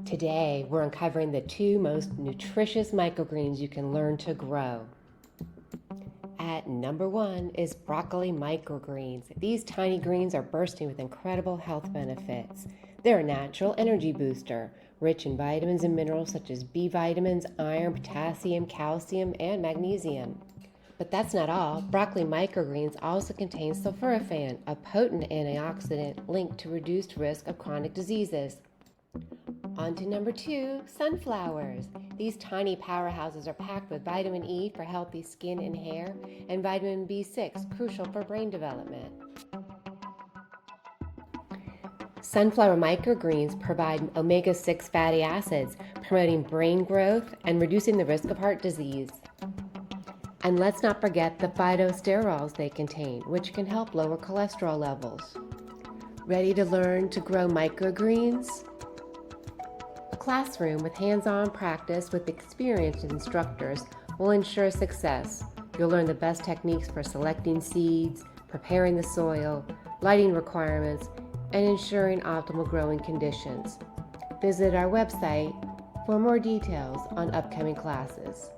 Today, we're uncovering the 2 most nutritious microgreens you can learn to grow. At number 1 is broccoli microgreens. These tiny greens are bursting with incredible health benefits. They're a natural energy booster, rich in vitamins and minerals such as B vitamins, iron, potassium, calcium, and magnesium. But that's not all. Broccoli microgreens also contain sulforaphane, a potent antioxidant linked to reduced risk of chronic diseases. On to number 2, sunflowers. These tiny powerhouses are packed with vitamin E for healthy skin and hair, and vitamin B6, crucial for brain development. Sunflower microgreens provide omega-6 fatty acids, promoting brain growth and reducing the risk of heart disease. And let's not forget the phytosterols they contain, which can help lower cholesterol levels. Ready to learn to grow microgreens? A classroom with hands-on practice with experienced instructors will ensure success. You'll learn the best techniques for selecting seeds, preparing the soil, lighting requirements, and ensuring optimal growing conditions. Visit our website for more details on upcoming classes.